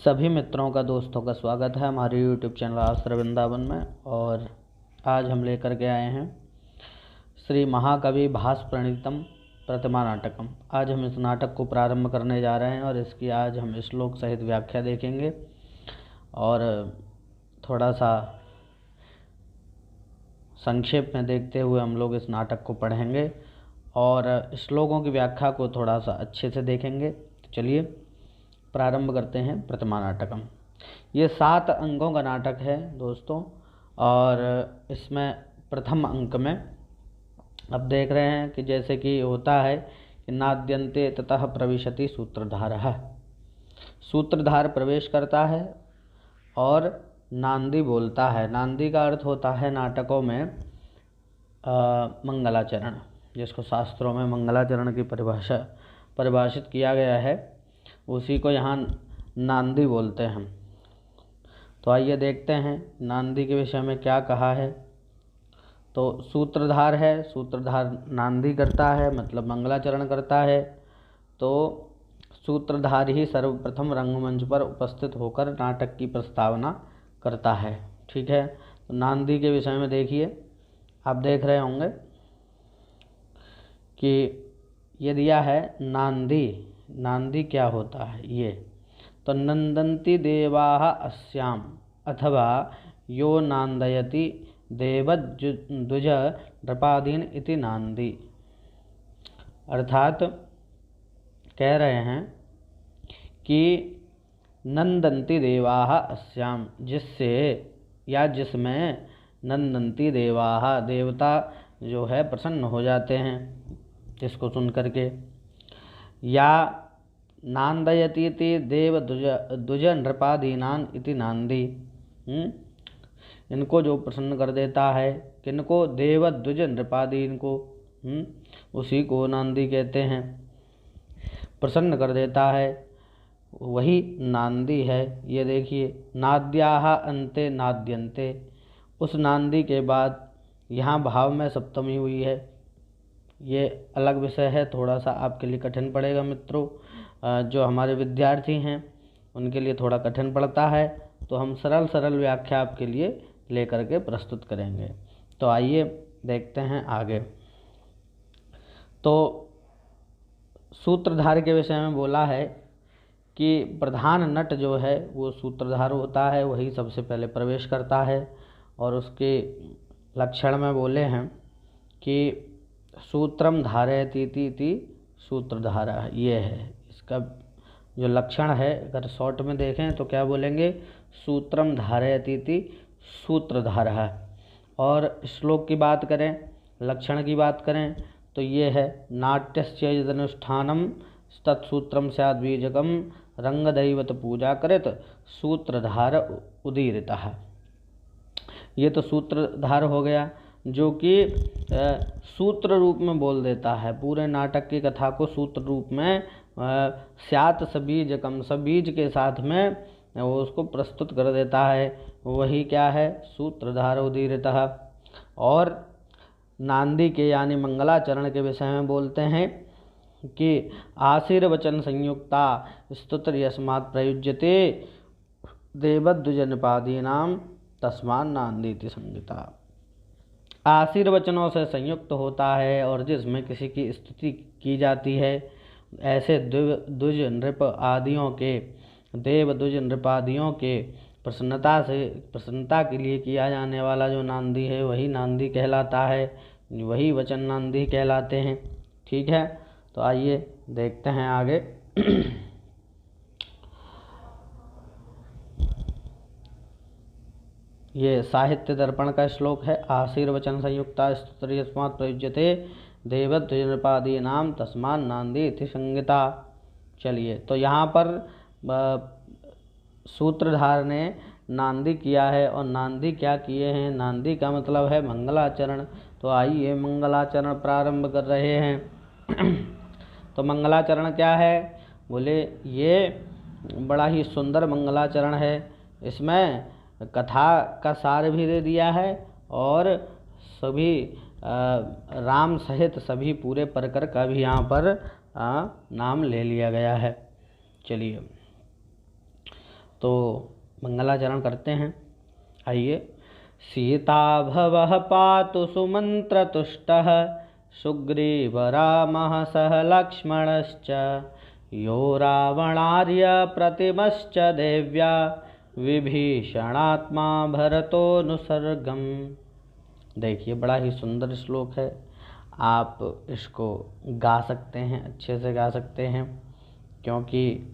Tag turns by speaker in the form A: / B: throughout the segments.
A: सभी मित्रों का दोस्तों का स्वागत है हमारे यूट्यूब चैनल आश्रय वृंदावन में। और आज हम लेकर के आए हैं श्री महाकवि भास प्रणीतम प्रतिमा नाटकम। आज हम इस नाटक को प्रारंभ करने जा रहे हैं और इसकी आज हम श्लोक सहित व्याख्या देखेंगे और थोड़ा सा संक्षेप में देखते हुए हम लोग इस नाटक को पढ़ेंगे और श्लोकों की व्याख्या को थोड़ा सा अच्छे से देखेंगे। तो चलिए प्रारंभ करते हैं प्रतिमा नाटकम। ये 7 अंकों का नाटक है दोस्तों, और इसमें प्रथम अंक में अब देख रहे हैं कि जैसे कि होता है कि नाद्यन्ते ततः प्रविशति सूत्रधारः। सूत्रधार प्रवेश करता है और नांदी बोलता है। नांदी का अर्थ होता है नाटकों में मंगलाचरण, जिसको शास्त्रों में मंगलाचरण की परिभाषित किया गया है, उसी को यहाँ नांदी बोलते हैं। तो आइए देखते हैं नांदी के विषय में क्या कहा है। तो सूत्रधार है, सूत्रधार नांदी करता है मतलब मंगलाचरण करता है। तो सूत्रधार ही सर्वप्रथम रंगमंच पर उपस्थित होकर नाटक की प्रस्तावना करता है। ठीक है, तो नांदी के विषय में देखिए, आप देख रहे होंगे कि ये दिया है नांदी। नांदी क्या होता है ये, तो नंदन्ति देवाः अस्याम अथवा यो नांदयति देवद्विज नृपादीन इति नांदी। अर्थात कह रहे हैं कि नंदन्ति देवाः अस्याम, जिससे या जिसमें नंदन्ति देवाः देवता जो है प्रसन्न हो जाते हैं जिसको सुन करके, या नांदयति इति देव द्विज नृपादीनान इति नांदी। इनको जो प्रसन्न कर देता है, किनको? देव द्विज नृपादीन को, उसी को नांदी कहते हैं। प्रसन्न कर देता है वही नांदी है। ये देखिए, नाद्याः अन्ते नाद्यन्ते, उस नांदी के बाद यहाँ भाव में सप्तमी हुई है। ये अलग विषय है, थोड़ा सा आपके लिए कठिन पड़ेगा मित्रों। जो हमारे विद्यार्थी हैं उनके लिए थोड़ा कठिन पड़ता है, तो हम सरल व्याख्या आपके लिए लेकर के प्रस्तुत करेंगे। तो आइए देखते हैं आगे। तो सूत्रधार के विषय में बोला है कि प्रधान नट जो है वो सूत्रधार होता है, वही सबसे पहले प्रवेश करता है। और उसके लक्षण में बोले हैं कि सूत्रम धारयतीति सूत्रधारा, ये है इसका जो लक्षण है। अगर शॉर्ट में देखें तो क्या बोलेंगे? सूत्रम धारयतीति सूत्रधारा। और श्लोक की बात करें, लक्षण की बात करें, तो ये है नाट्यस्य यदनुष्ठानम तत्सूत्रम स्याद् बीजकम रंगदैवत पूजा करेत सूत्रधार उदीरितः। ये तो सूत्रधार हो गया, जो कि सूत्र रूप में बोल देता है, पूरे नाटक की कथा को सूत्र रूप में स्यात् सबीजकम, सबीज के साथ में वो उसको प्रस्तुत कर देता है। वही क्या है? सूत्रधार उदीरितः। और नांदी के यानी मंगलाचरण के विषय में बोलते हैं कि आशीर्वचन संयुक्ता स्तुति यस्मात् प्रयुज्यते देवद्विजनपादीनाम तस्मान् नांदीति संहिता। आशीर्वचनों से संयुक्त होता है और जिसमें किसी की स्तुति की जाती है, ऐसे द्विज नृप आदियों के, देव द्विज नृपादियों के प्रसन्नता के लिए किया जाने वाला जो नांदी है वही नांदी कहलाता है, वही वचन नांदी कहलाते हैं। ठीक है, तो आइए देखते हैं आगे। ये साहित्य दर्पण का श्लोक है। आशीर्वचन संयुक्ता स्तुति यस्मात् प्रयुज्यते देवद्विज नृपादीनाम तस्मान् नांदी इति संहिता। चलिए, तो यहाँ पर सूत्रधार ने नांदी किया है, और नांदी क्या किए हैं? नांदी का मतलब है मंगलाचरण। तो आइए मंगलाचरण प्रारंभ कर रहे हैं। तो मंगलाचरण क्या है? बोले ये बड़ा ही सुंदर मंगलाचरण है। इसमें कथा का सार भी दे दिया है और सभी राम सहित सभी पूरे प्रकर का भी यहाँ पर नाम ले लिया गया है। चलिए, तो मंगलाचरण करते हैं। आइए। सीता भवः पातु सुमन्त्रतुष्टः सुग्रीवरामः सह लक्ष्मणश्च यो रावणार्य प्रतिमश्च देव्या विभीषणात्मा भरतोऽनुसर्गम्। देखिए बड़ा ही सुंदर श्लोक है, आप इसको गा सकते हैं, अच्छे से गा सकते हैं, क्योंकि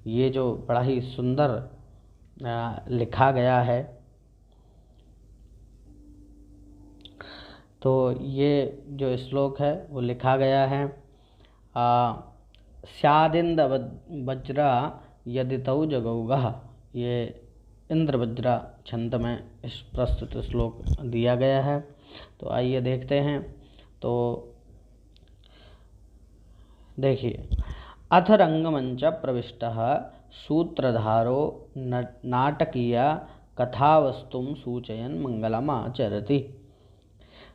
A: ये जो बड़ा ही सुंदर लिखा गया है। तो ये जो श्लोक है वो लिखा गया है स्यादिंद वज्रा यदि तौ जगौगः, ये इंद्र वज्रा छंद में इस प्रस्तुत श्लोक दिया गया है। तो आइए देखते हैं। तो देखिए, अथ रंगमंच प्रविष्टः सूत्रधारो नाटकीय कथावस्तुं सूचयन् मंगलमाचरति।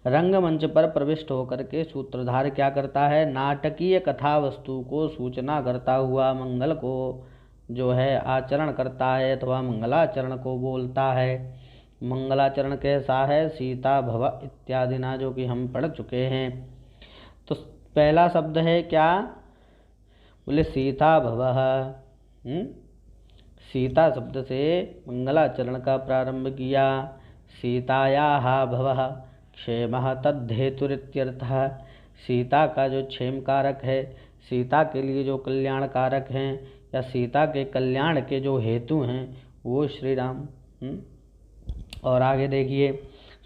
A: रंगमंच पर प्रविष्ट होकर के सूत्रधार क्या करता है? नाटकीय कथा वस्तु को सूचना करता हुआ मंगल को जो है आचरण करता है, अथवा मंगलाचरण को बोलता है। मंगलाचरण कैसा है? सीता भव इत्यादि ना, जो कि हम पढ़ चुके हैं। तो पहला शब्द है क्या? बोले सीता भवः। सीता शब्द से मंगलाचरण का प्रारंभ किया। सीतायाः भवः क्षेमः तद्धेतुरित्यर्थः। सीता का जो क्षेम कारक है, सीता के लिए जो कल्याण कारक हैं, या सीता के कल्याण के जो हेतु हैं, वो श्री राम। और आगे देखिए,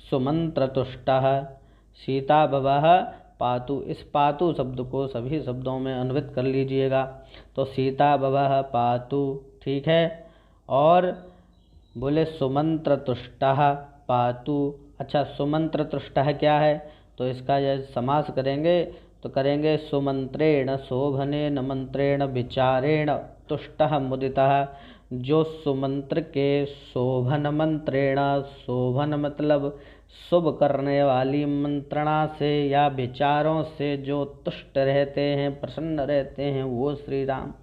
A: सुमंत्रतुष्टः सीता भवः पातु। इस पातु शब्द को सभी शब्दों में अन्वित कर लीजिएगा। तो सीता भवः पातु, ठीक है। और बोले सुमंत्रतुष्टः पातु। अच्छा, सुमंत्रतुष्टः क्या है? तो इसका यह समास करेंगे तो करेंगे सुमंत्रेण शोभनेन मंत्रेण विचारेण तुष्टः मुदितः। जो सुमंत्र के शोभन मंत्रेण, शोभन मतलब शुभ करने वाली मंत्रणा से या विचारों से जो तुष्ट रहते हैं, प्रसन्न रहते हैं, वो श्री राम।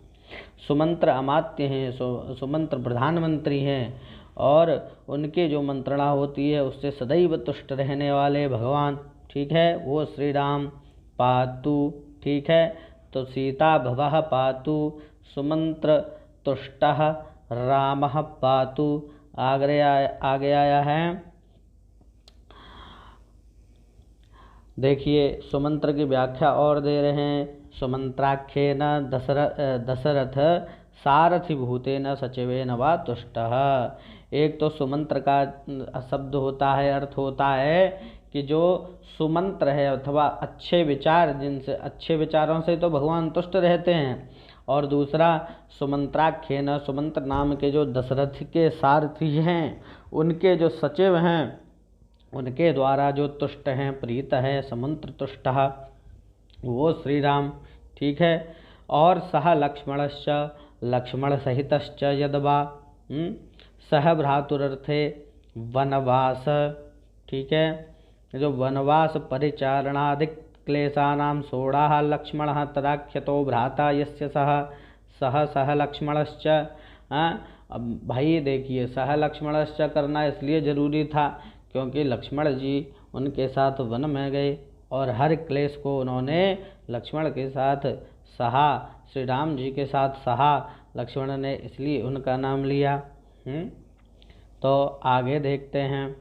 A: सुमंत्र अमात्य हैं, सुमंत्र प्रधानमंत्री हैं, और उनके जो मंत्रणा होती है उससे सदैव तुष्ट रहने वाले भगवान, ठीक है, वो श्री राम। पातु, ठीक है। तो सीता भवः पातु, सुमंत्र तुष्टः रामः पातु। आगे आया है, देखिए सुमंत्र की व्याख्या और दे रहे हैं। सुमंत्राख्येन दशरथ सारथि भूतेन सचिवेन वा तुष्टः। एक तो सुमंत्र का शब्द होता है, अर्थ होता है कि जो सुमंत्र है अथवा अच्छे विचार, जिनसे अच्छे विचारों से तो भगवान तुष्ट रहते हैं। और दूसरा सुमंत्राख्येन, सुमंत्र नाम के जो दशरथ के सारथी हैं, उनके जो सचिव हैं, उनके द्वारा जो तुष्ट हैं, प्रीत है, समुद्र तुष्टः, वो श्री राम, ठीक है। और सह लक्ष्मणश्च, लक्ष्मण सहितश्च यद्वा, सह भ्रातुरर्थे वनवास, ठीक है। जो वनवास परिचारणादिक क्लेशानां सोढ़ाः लक्ष्मणः तदाख्यतो भ्राता यस्य सह लक्ष्मणश्च। अब भाई देखिए, सह लक्ष्मणश्च करना इसलिए जरूरी था क्योंकि लक्ष्मण जी उनके साथ वन में गए और हर क्लेश को उन्होंने लक्ष्मण के साथ सहा, श्री राम जी के साथ सहा। लक्ष्मण ने इसलिए उनका नाम लिया। तो आगे देखते हैं।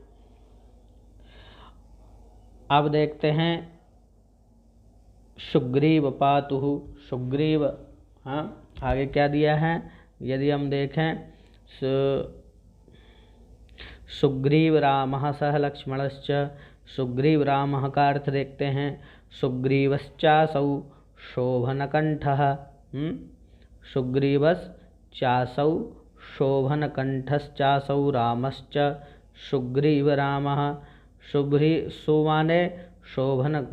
A: अब देखते हैं सुग्रीव पातुः, सुग्रीव, आगे क्या दिया है यदि हम देखें, सुग्रीव रामः सह लक्ष्मणश्च। सुग्रीव रामः का अर्थ देखते हैं, सुग्रीवश्चासौ शोभनकंठः, सुग्रीवश्चासौ शोभनकंठश्चासौ रामश्च सुग्रीव रामः। सु माने शोभन,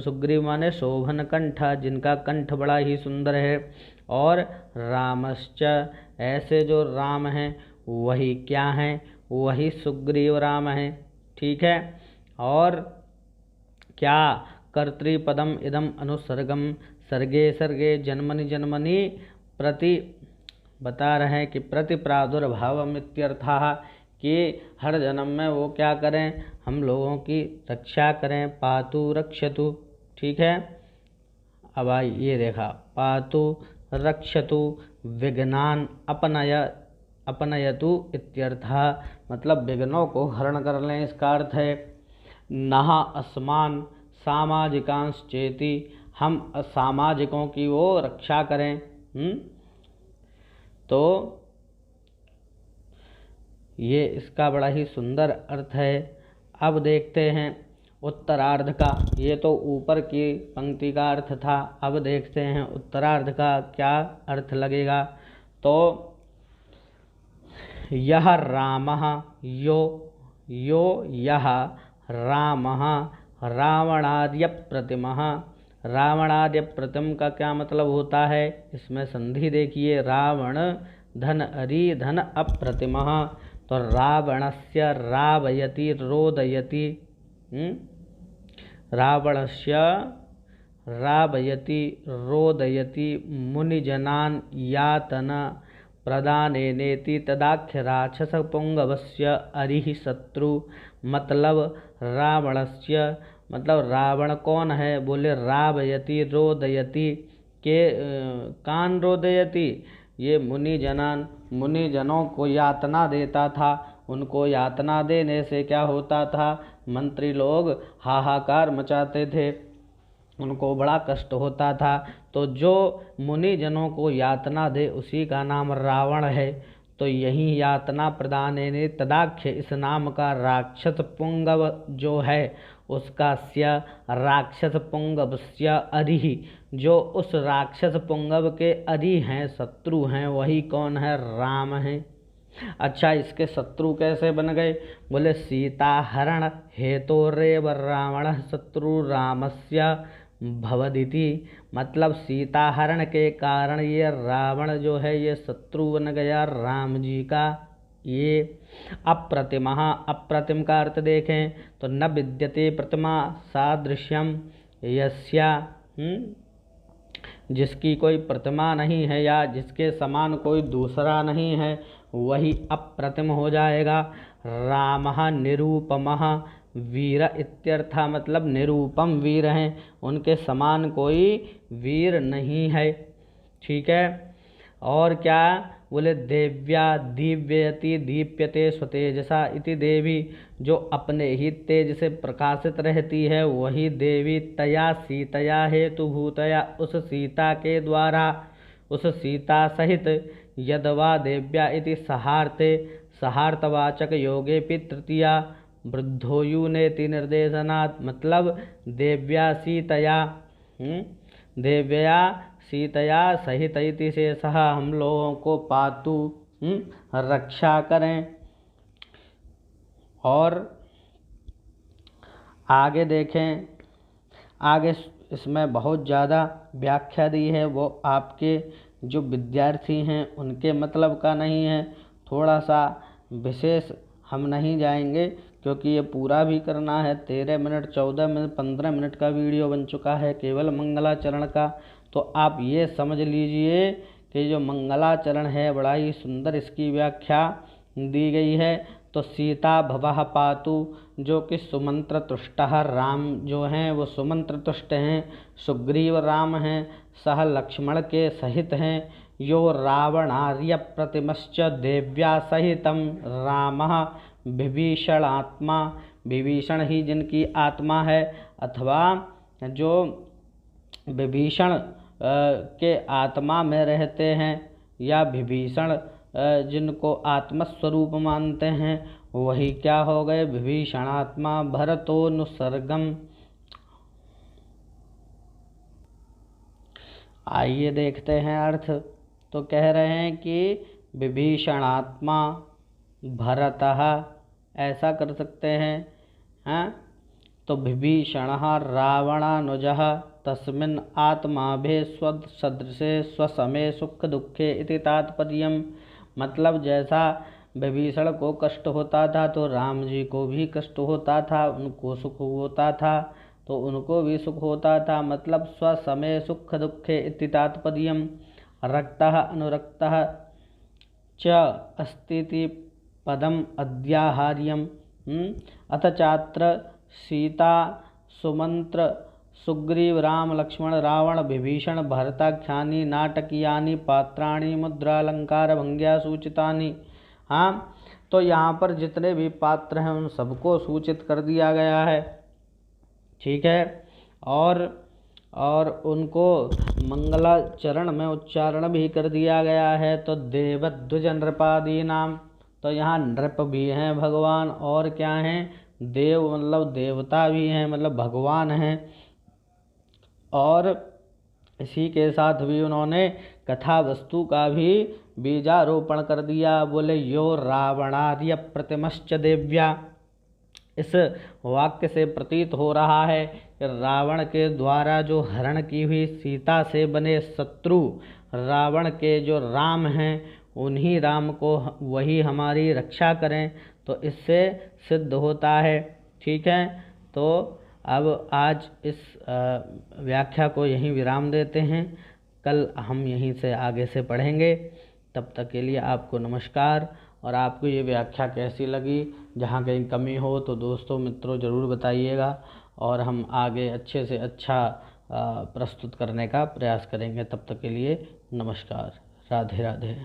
A: सुग्रीव माने शोभन कंठ, जिनका कंठ बड़ा ही सुंदर है। और रामश्च, ऐसे जो राम हैं वही क्या हैं? वही सुग्रीव राम हैं, ठीक है। और क्या? कर्तृपदम इदम अनुसर्गम सर्गे सर्गे जन्मनि जन्मनि प्रति बता रहे हैं कि प्रति प्रादुर्भावम इत्यर्थः, कि हर जन्म में वो क्या करें, हम लोगों की रक्षा करें। पातु रक्षतु, ठीक है। अब आई ये देखा, पातु रक्षतु विघ्नान अपनयतु इत्यर्थः, मतलब विघ्नों को हरण कर लें, इसका अर्थ है। नहा अस्मान सामाजिकांश चेति, हम सामाजिकों की वो रक्षा करें। तो ये इसका बड़ा ही सुंदर अर्थ है। अब देखते हैं उत्तरार्ध का। ये तो ऊपर की पंक्ति का अर्थ था, अब देखते हैं उत्तरार्ध का क्या अर्थ लगेगा। तो यह रामः यो यह रामः रावणाद्य प्रतिमः, रावणाद्य प्रतिम का क्या मतलब होता है, इसमें संधि देखिए, रावण धन अरि धन अप्रतिमः, तो रावणस्य रावयति रोदयति, रावणस्य रावयति रोदयति मुनिजनान् यातना प्रदानेनेति तदाख्य राक्षस पुंगवस्य अरिहि शत्रु, मतलब रावणस्य, मतलब रावण कौन है, बोले रावयति रोदयति के कान रोदयति, ये मुनिजनों को यातना देता था। उनको यातना देने से क्या होता था, मंत्री लोग हाहाकार मचाते थे, उनको बड़ा कष्ट होता था। तो जो मुनिजनों को यातना दे उसी का नाम रावण है। तो यही यातना प्रदानेने तदाख्य, इस नाम का राक्षस पुंगव जो है उसका स्य राक्षस पुंगवस्य अरिहि, जो उस राक्षस पुंगव के अरि हैं, शत्रु हैं, वही कौन है, राम है। अच्छा, इसके शत्रु कैसे बन गए, बोले सीता हरण हेतोरेव रावण शत्रु रामस्य भवदिति, मतलब सीता हरण के कारण ये रावण जो है ये शत्रु बन गया राम जी का। ये अप्रतिमः, अप्रतिम का अर्थ देखें तो न विद्यते प्रतिमा सादृश्यम यस्या, जिसकी कोई प्रतिमा नहीं है या जिसके समान कोई दूसरा नहीं है वही अप्रतिम हो जाएगा। रामः निरूपमः वीर इत्यर्था, मतलब निरूपम वीर हैं, उनके समान कोई वीर नहीं है, ठीक है। और क्या बोले, देव्या दिव्यति दीप्यते स्वतेजसा इति देवी, जो अपने ही तेज से प्रकाशित रहती है वही देवी। तया सीतया हेतुभूतया, उस सीता के द्वारा, उस सीता सहित। यदवा देव्या इति सहार्थे, सहार्थवाचक योगे पि तृतीया वृद्धोयुनेति निर्देशनात्, मतलब देव्या सीतया, देव्या सीतया सहित इति शेषः, हम लोगों को पातु रक्षा करें। और आगे देखें, आगे इसमें बहुत ज़्यादा व्याख्या दी है, वो आपके जो विद्यार्थी हैं उनके मतलब का नहीं है। थोड़ा सा विशेष हम नहीं जाएंगे क्योंकि ये पूरा भी करना है। 13 मिनट 14 मिनट 15 मिनट का वीडियो बन चुका है केवल मंगलाचरण का। तो आप ये समझ लीजिए कि जो मंगलाचरण है बड़ा ही सुंदर इसकी व्याख्या दी गई है। तो सीता भवः पातु, जो कि सुमंत्र तुष्टः, राम जो हैं वो सुमंत्र तुष्ट हैं, सुग्रीव राम हैं, सह लक्ष्मण के सहित हैं। यो रावणार्य प्रतिमश्च देव्या सहितम रामः विभीषणात्मा, विभीषण ही जिनकी आत्मा है, अथवा जो विभीषण के आत्मा में रहते हैं या विभीषण जिनको आत्मस्वरूप मानते हैं वही क्या हो गए, विभीषणात्मा। भरतोनुसर्गम। आइए देखते हैं अर्थ। तो कह रहे हैं कि विभीषणात्मा भरतः, ऐसा कर सकते हैं। तो विभीषणः रावणानुजः तस्मिन् आत्माभे स्वसदृशे स्वसमे सुख दुखे इति तात्पर्यम्, मतलब जैसा विभीषण को कष्ट होता था तो राम जी को भी कष्ट होता था, उनको सुख होता था तो उनको भी सुख होता था, मतलब स्वसमय सुख दुखे इति तात्पर्यम्। रक्तः अनुरक्तः च अस्तीति पदम अद्याहार्यम। अथ चात्र सीता सुमंत्र सुग्रीव राम लक्ष्मण रावण विभीषण भरताख्यानि नाटकीयानि पात्राणि मुद्रालंकार भंग्या सूचितानि। हाँ, तो यहाँ पर जितने भी पात्र हैं उन सबको सूचित कर दिया गया है, ठीक है। और उनको मंगलाचरण में उच्चारण भी कर दिया गया है। तो देवध्वज नृपादी नाम, तो यहाँ नृप भी हैं भगवान, और क्या हैं, देव मतलब देवता भी हैं, मतलब भगवान हैं। और इसी के साथ भी उन्होंने कथा वस्तु का भी बीजारोपण कर दिया। बोले यो रावणार्य प्रतिमश्च देव्या। इस वाक्य से प्रतीत हो रहा है कि रावण के द्वारा जो हरण की हुई सीता से बने शत्रु रावण के जो राम हैं, उन्हीं राम को वही हमारी रक्षा करें। तो इससे सिद्ध होता है, ठीक है। तो अब आज इस व्याख्या को यहीं विराम देते हैं, कल हम यहीं से आगे से पढ़ेंगे। तब तक के लिए आपको नमस्कार। और आपको ये व्याख्या कैसी लगी, जहाँ कहीं कमी हो तो दोस्तों मित्रों ज़रूर बताइएगा, और हम आगे अच्छे से अच्छा प्रस्तुत करने का प्रयास करेंगे। तब तक के लिए नमस्कार, राधे राधे।